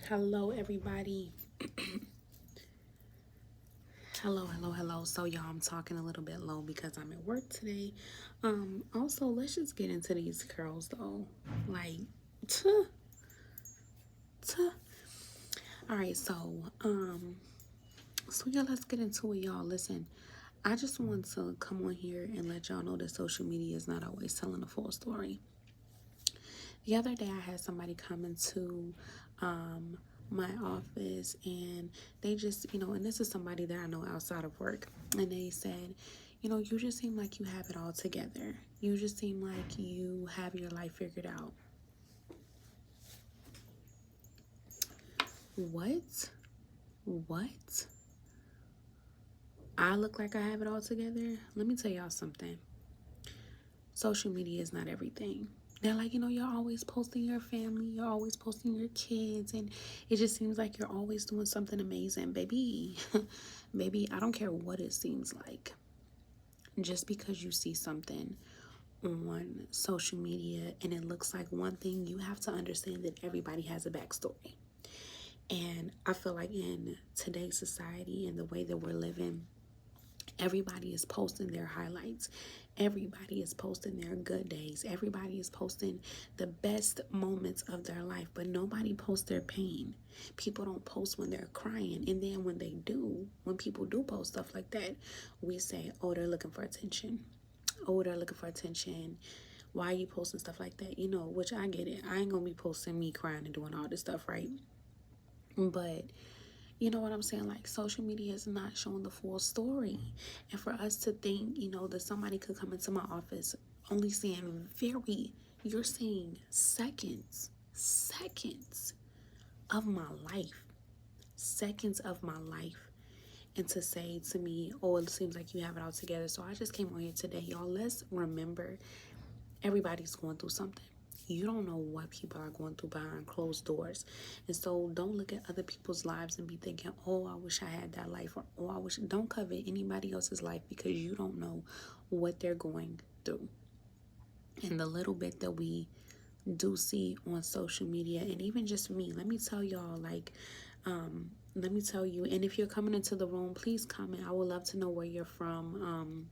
Hello, everybody. Hello. So, y'all, I'm talking a little bit low because I'm at work today. Also, let's just get into these curls, though. Like, tuh, tuh. All right, so yeah, let's get into it, y'all. Listen, I just want to come on here and let y'all know that social media is not always telling the full story. The other day, I had somebody come into my office, and they just, and this is somebody that I know outside of work, and they said, you just seem like you have it all together. You just seem like you have your life figured out. What? What? I look like I have it all together? Let me tell y'all something. Social media is not everything. They're like, you're always posting your family, you're always posting your kids, and it just seems like you're always doing something amazing. Baby, baby, I don't care what it seems like. Just because you see something on social media and it looks like one thing, you have to understand that everybody has a backstory. And I feel like in today's society and the way that we're living, everybody is posting their highlights. Everybody is posting their good days. Everybody is posting the best moments of their life, but nobody posts their pain. People don't post when they're crying. And then when people do post stuff like that, we say, oh, they're looking for attention. Oh, they're looking for attention. Why are you posting stuff like that? Which I get it. I ain't gonna be posting me crying and doing all this stuff, right? But you know what I'm saying? Like, social media is not showing the full story. And for us to think, that somebody could come into my office only seeing you're seeing seconds of my life, seconds of my life. And to say to me, oh, it seems like you have it all together. So I just came on here today, y'all. Let's remember everybody's going through something. You don't know what people are going through behind closed doors. And so don't look at other people's lives and be thinking, oh, I wish I had that life. Or, oh, don't covet anybody else's life because you don't know what they're going through. And the little bit that we do see on social media, and even just me, let me tell y'all, let me tell you, and if you're coming into the room, please comment. I would love to know where you're from.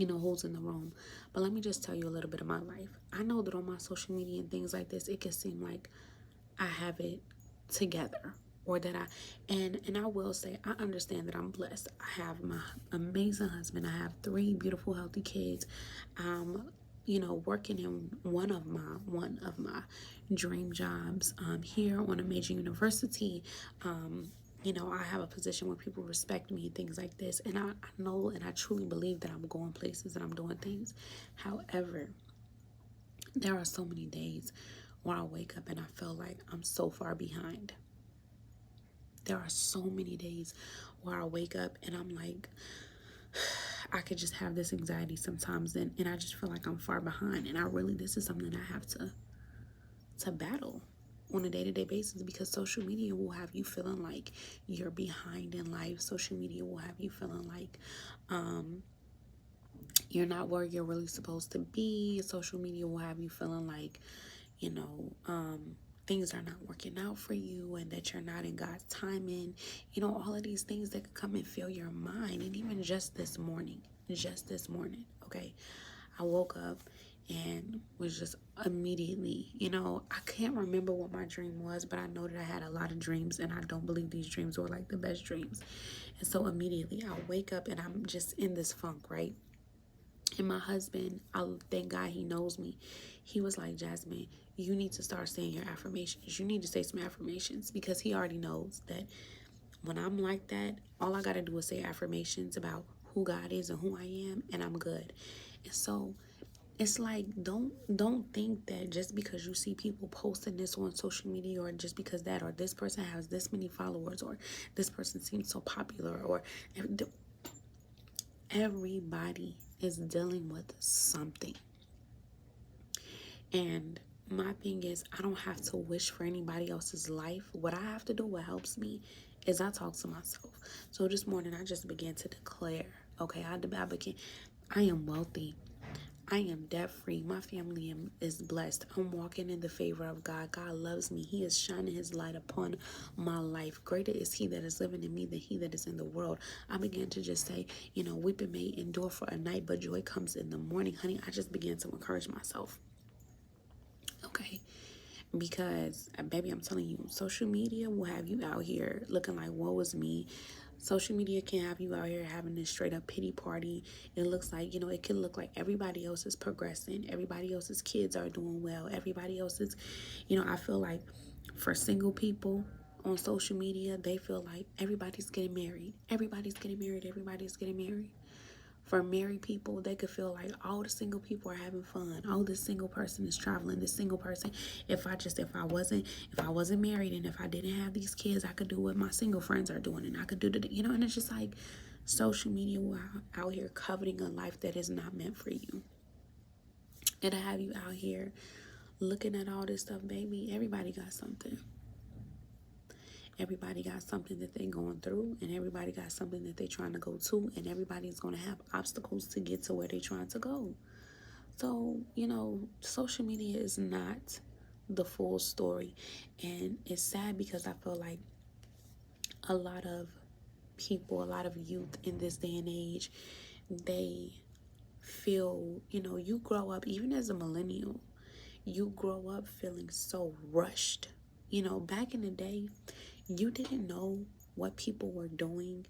Who's in the room. But let me just tell you a little bit of my life. I know that on my social media and things like this, it can seem like I have it together, or that and I will say, I understand that I'm blessed. I have my amazing husband. I have 3 beautiful, healthy kids. Working in one of my dream jobs here on a major university. I have a position where people respect me, things like this. And I know and I truly believe that I'm going places and I'm doing things. However, there are so many days where I wake up and I feel like I'm so far behind. There are so many days where I wake up and I'm like, I could just have this anxiety sometimes, and I just feel like I'm far behind. And this is something I have to battle on a day-to-day basis, because social media will have you feeling like you're behind in life. Social media will have you feeling like you're not where you're really supposed to be. Social media will have you feeling like things are not working out for you, and that you're not in God's timing. All of these things that could come and fill your mind. And even just this morning, okay, I woke up and was just immediately, I can't remember what my dream was, but I know that I had a lot of dreams, and I don't believe these dreams were like the best dreams. And so immediately I wake up and I'm just in this funk, right? And my husband, I thank God he knows me. He was like, Jasmine, you need to start saying your affirmations. You need to say some affirmations, because he already knows that when I'm like that, all I got to do is say affirmations about who God is and who I am, and I'm good. And so it's like, don't think that just because you see people posting this on social media, or just because that, or this person has this many followers, or this person seems so popular, or everybody is dealing with something. And my thing is, I don't have to wish for anybody else's life. What I have to do, what helps me, is I talk to myself. So this morning I just began to declare, okay, I am wealthy. I am debt free. My family is blessed. I'm walking in the favor of God. God loves me. He is shining his light upon my life. Greater is he that is living in me than he that is in the world. I began to just say, you know, weeping may endure for a night, but joy comes in the morning. Honey, I just began to encourage myself. Okay. Because, baby, I'm telling you, social media will have you out here looking like, woe is me. Social media can have you out here having this straight up pity party. It looks like, you know, it can look like everybody else is progressing. Everybody else's kids are doing well. Everybody else is, you know, I feel like for single people on social media, they feel like everybody's getting married. Everybody's getting married. Everybody's getting married. For married people, they could feel like all the single people are having fun. Oh, this single person is traveling. This single person, if I wasn't married and if I didn't have these kids, I could do what my single friends are doing, and I could do the, you know. And it's just like social media will out here coveting a life that is not meant for you. It'll have you out here looking at all this stuff, baby. Everybody got something. Everybody got something that they're going through, and everybody got something that they're trying to go to, and everybody's going to have obstacles to get to where they're trying to go. So, you know, social media is not the full story, and it's sad because I feel like a lot of people, a lot of youth in this day and age, they feel, you know, you grow up, even as a millennial, you grow up feeling so rushed. You know, back in the day, you didn't know what people were doing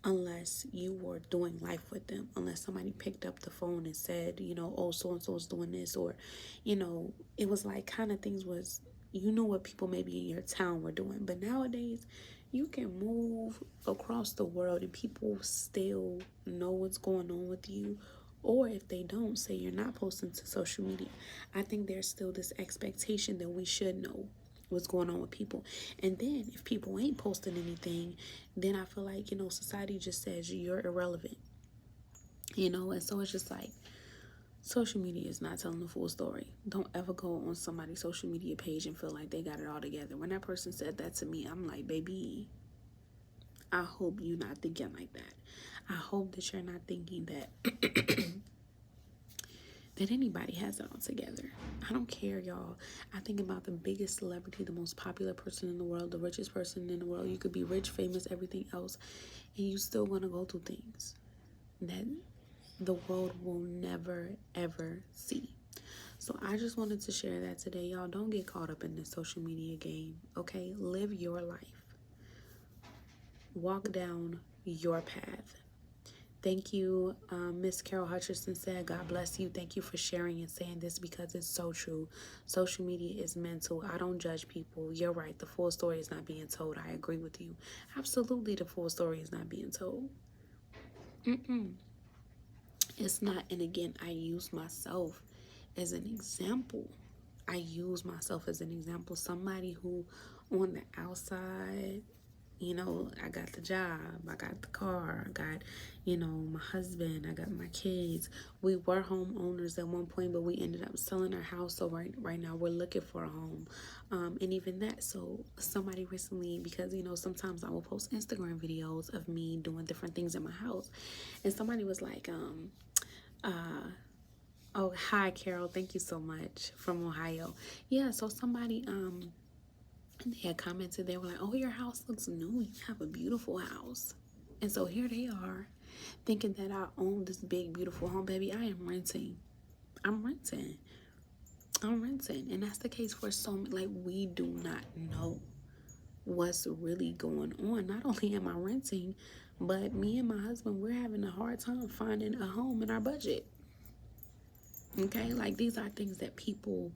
unless you were doing life with them, unless somebody picked up the phone and said, you know, oh, so and so is doing this, or, you know, it was like kind of things was, you knew what people maybe in your town were doing. But nowadays, you can move across the world and people still know what's going on with you. Or if they don't, say you're not posting to social media, I think there's still this expectation that we should know what's going on with people. And then if people ain't posting anything, then I feel like, you know, society just says you're irrelevant, you know. And so it's just like social media is not telling the full story. Don't ever go on somebody's social media page and feel like they got it all together. When that person said that to me, I'm like, baby, I hope you're not thinking like that. I hope that you're not thinking that that anybody has it all together. I don't care, y'all. I think about the biggest celebrity, the most popular person in the world, the richest person in the world. You could be rich, famous, everything else, and you still want to go through things that the world will never, ever see. So I just wanted to share that today. Y'all, don't get caught up in this social media game, okay? Live your life. Walk down your path. Thank you, Miss Carol Hutcherson said, God bless you. Thank you for sharing and saying this because it's so true. Social media is mental. I don't judge people. You're right. The full story is not being told. I agree with you. Absolutely, the full story is not being told. It's not. And again, I use myself as an example. I use myself as an example. Somebody who on the outside, you know, I got the job, I got the car, I got, you know, my husband, I got my kids. We were homeowners at one point, but we ended up selling our house. So right now we're looking for a home. And even that, so somebody recently, because, you know, sometimes I will post Instagram videos of me doing different things in my house. And somebody was like, oh, hi, Carol. Thank you so much from Ohio. Yeah, so somebody, they had commented, they were like, oh, your house looks new. You have a beautiful house. And so here they are thinking that I own this big, beautiful home. Baby, I am renting. I'm renting. And that's the case for so many. Like, we do not know what's really going on. Not only am I renting, but me and my husband, we're having a hard time finding a home in our budget. Okay? Like, these are things that people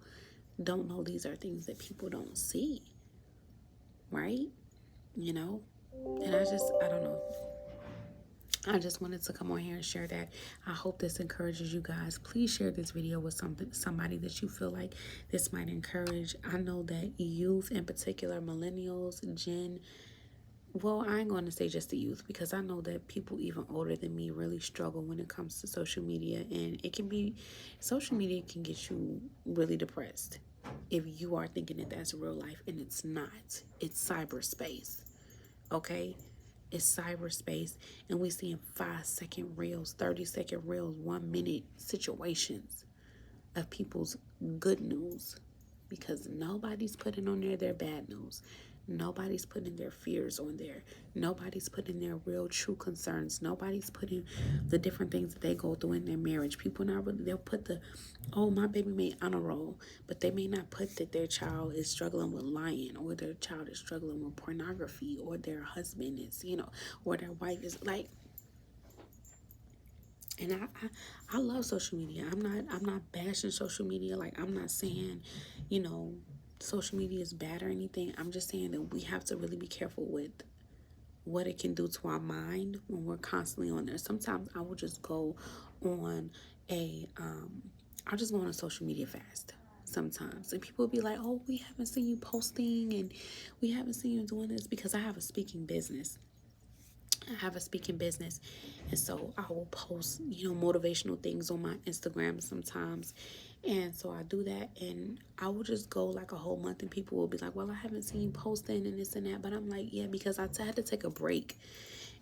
don't know. These are things that people don't see. Right? You know? And I don't know. I just wanted to come on here and share that. I hope this encourages you guys. Please share this video with somebody that you feel like this might encourage. I know that youth, in particular, millennials, well, I ain't going to say just the youth, because I know that people even older than me really struggle when it comes to social media. And social media can get you really depressed if you are thinking that that's real life, and it's not. It's cyberspace. Okay? is cyberspace, and we see in 5-second reels, 30-second reels, 1 minute situations of people's good news, because nobody's putting on there their bad news. Nobody's putting their fears on there. Nobody's putting their real true concerns. Nobody's putting the different things that they go through in their marriage. People not really, they'll put the, oh, my baby made honor roll, but they may not put that their child is struggling with lying, or their child is struggling with pornography, or their husband is, or their wife is like. And I love social media. I'm not bashing social media. Like, I'm not saying, social media is bad or anything. I'm just saying that we have to really be careful with what it can do to our mind when we're constantly on there. Sometimes I will just go on I'll just go on a social media fast sometimes. And people will be like, oh, we haven't seen you posting, and we haven't seen you doing this, because I have a speaking business. And so I will post, motivational things on my Instagram sometimes. And so I do that, and I will just go like a whole month, and people will be like, well, I haven't seen you posting and this and that. But I'm like, yeah, because I had to take a break.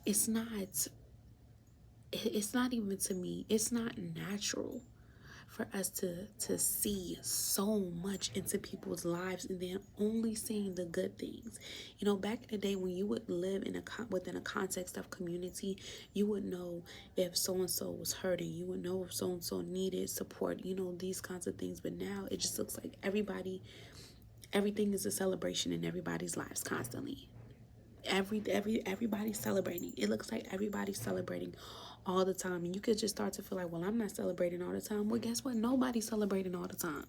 It's not even, to me, it's not natural for us to see so much into people's lives and then only seeing the good things. Back in the day when you would live within a context of community, you would know if so-and-so was hurting. You would know if so-and-so needed support, these kinds of things. But now it just looks like everything is a celebration in everybody's lives constantly. Everybody's celebrating. It looks like everybody's celebrating all the time, and you could just start to feel like, well, I'm not celebrating all the time. Well, guess what? Nobody's celebrating all the time.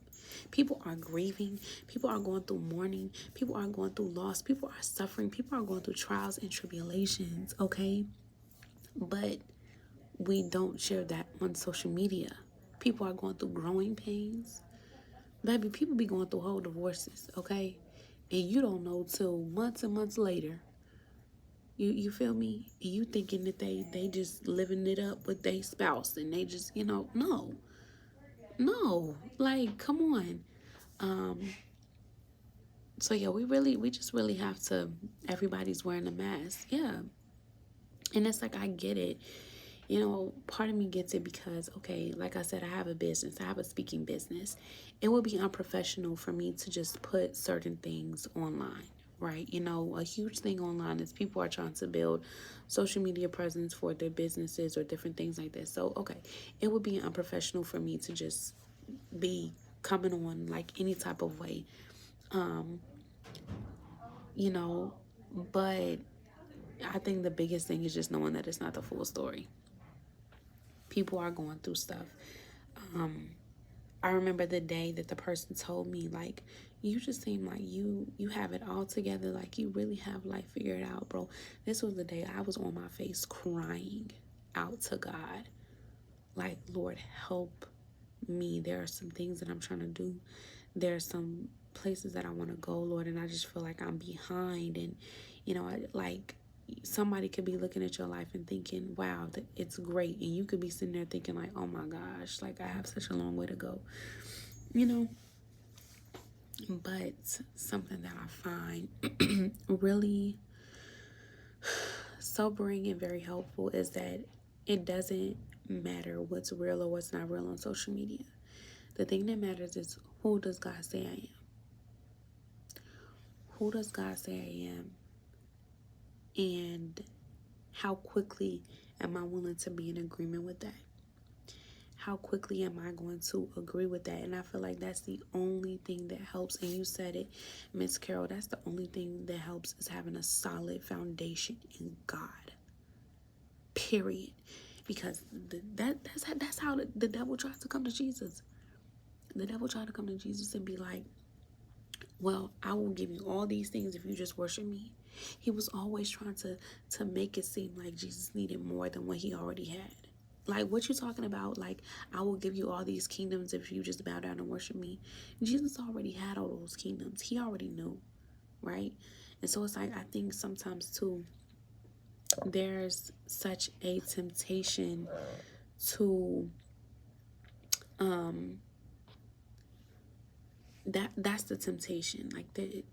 People are grieving. People are going through mourning. People are going through loss. People are suffering. People are going through trials and tribulations. Okay, but we don't share that on social media. People are going through growing pains. Baby, people be going through whole divorces. Okay, and you don't know till months and months later. You feel me? You thinking that they just living it up with their spouse, and they just, no. Like, come on. So yeah, we just really have to, everybody's wearing a mask. Yeah. And it's like, I get it. Part of me gets it because, okay, like I said, I have a business. I have a speaking business. It would be unprofessional for me to just put certain things online, right? A huge thing online is people are trying to build social media presence for their businesses or different things like that. So, okay, it would be unprofessional for me to just be coming on like any type of way, you know, but I think the biggest thing is just knowing that it's not the full story. People are going through stuff. I remember the day that the person told me, like, you just seem like you have it all together, like you really have life figured out, bro. This was the day I was on my face crying out to God, like, Lord, help me. There are some things that I'm trying to do. There are some places that I want to go, Lord, and I just feel like I'm behind. And like, somebody could be looking at your life and thinking, wow, it's great, and you could be sitting there thinking like, oh my gosh, like, I have such a long way to go, but something that I find really sobering and very helpful is that it doesn't matter what's real or what's not real on social media. The thing that matters is, who does God say I am? Who does God say I am? And how quickly am I willing to be in agreement with that? How quickly am I going to agree with that? And I feel like that's the only thing that helps. And you said it, Miss Carol, that's the only thing that helps, is having a solid foundation in God. Period. Because that's how the devil tries to come to Jesus. The devil tried to come to Jesus and be like, well, I will give you all these things if you just worship me. He was always trying to make it seem like Jesus needed more than what he already had. Like, what you talking about? Like, I will give you all these kingdoms if you just bow down and worship me. Jesus already had all those kingdoms. He already knew, right? And so it's like, I think sometimes too, there's such a temptation to that's the temptation. Like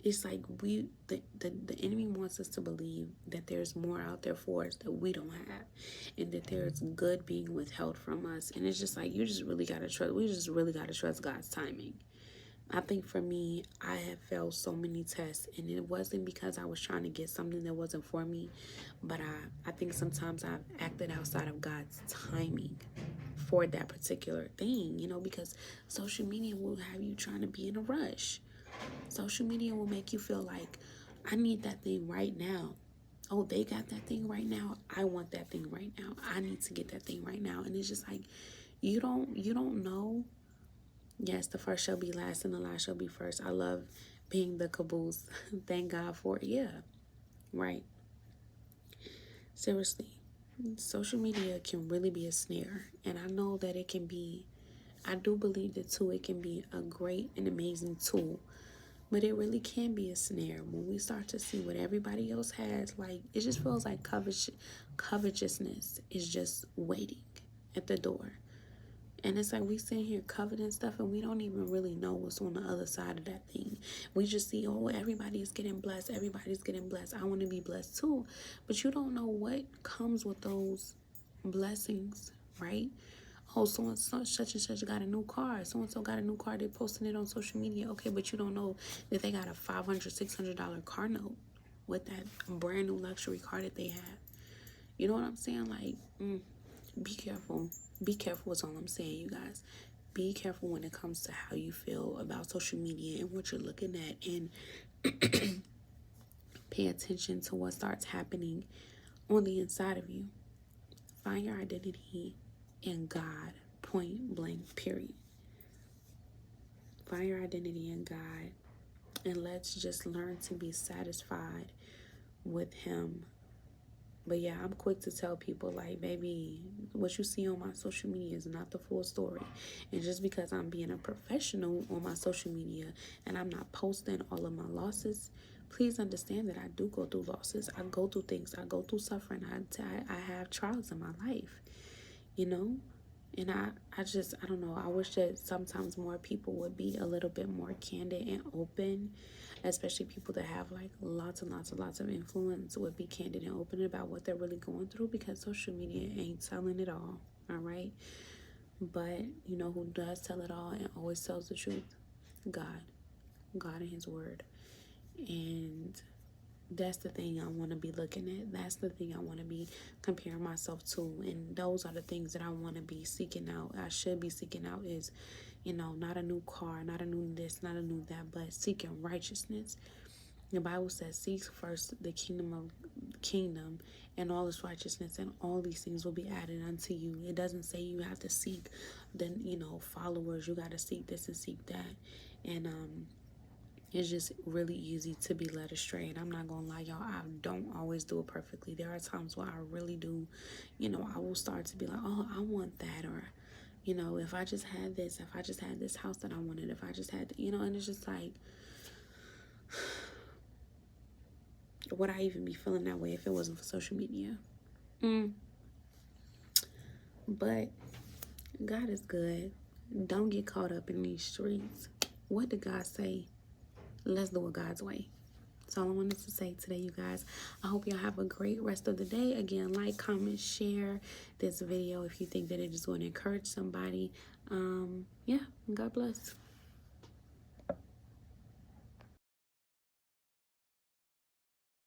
it's like the enemy wants us to believe that there's more out there for us that we don't have, and that there's good being withheld from us. And it's just like you just really gotta trust. We just really gotta trust God's timing. I think for me, I have failed so many tests, and it wasn't because I was trying to get something that wasn't for me, but I think sometimes I've acted outside of God's timing for that particular thing, because social media will have you trying to be in a rush. Social media will make you feel like, I need that thing right now. Oh, they got that thing right now. I want that thing right now. I need to get that thing right now. And it's just like, you don't know. Yes, the first shall be last and the last shall be first. I love being the caboose. Thank God for it. Yeah, right. Seriously, social media can really be a snare. And I know that it can be, I do believe that too, it can be a great and amazing tool. But it really can be a snare when we start to see what everybody else has. Like, it just feels like covetousness is just waiting at the door. And it's like we sit here coveting stuff and we don't even really know what's on the other side of that thing. We just see, oh, everybody's getting blessed. Everybody's getting blessed. I want to be blessed too. But you don't know what comes with those blessings, right? Oh, so and such and such got a new car. So and so got a new car. They're posting it on social media. Okay, but you don't know that they got a $500, $600 car note with that brand new luxury car that they have. You know what I'm saying? Like, be careful. Be careful is all I'm saying, you guys. Be careful when it comes to how you feel about social media and what you're looking at, and pay attention to what starts happening on the inside of you. Find your identity in God, point blank, period. Find your identity in God, and let's just learn to be satisfied with Him. But yeah, I'm quick to tell people, like, baby, what you see on my social media is not the full story. And just because I'm being a professional on my social media and I'm not posting all of my losses, please understand that I do go through losses. I go through things. I go through suffering. I have trials in my life, you know? And I don't know. I wish that sometimes more people would be a little bit more candid and open, especially people that have like lots and lots of influence, would be candid and open about what they're really going through, because social media ain't telling it all right? But you know who does tell it all and always tells the truth? God. God and His Word. And that's the thing I want to be looking at. That's the thing I want to be comparing myself to. And those are the things that I want to be seeking out. I should be seeking out is, not a new car, not a new this, not a new that, but seeking righteousness. The Bible says, seek first the kingdom and all its righteousness, and all these things will be added unto you. It doesn't say you have to seek followers. You got to seek this and seek that. And it's just really easy to be led astray. And I'm not gonna lie, y'all, I don't always do it perfectly. There are times where I really do, I will start to be like, oh, I want that, or if I just had this, if I just had this house that I wanted, if I just had, and it's just like, would I even be feeling that way if it wasn't for social media? But God is good. Don't get caught up in these streets. What did God say? Let's do it God's way. That's all I wanted to say today, you guys. I hope y'all have a great rest of the day. Again, like, comment, share this video if you think that it is going to encourage somebody. Yeah, God bless.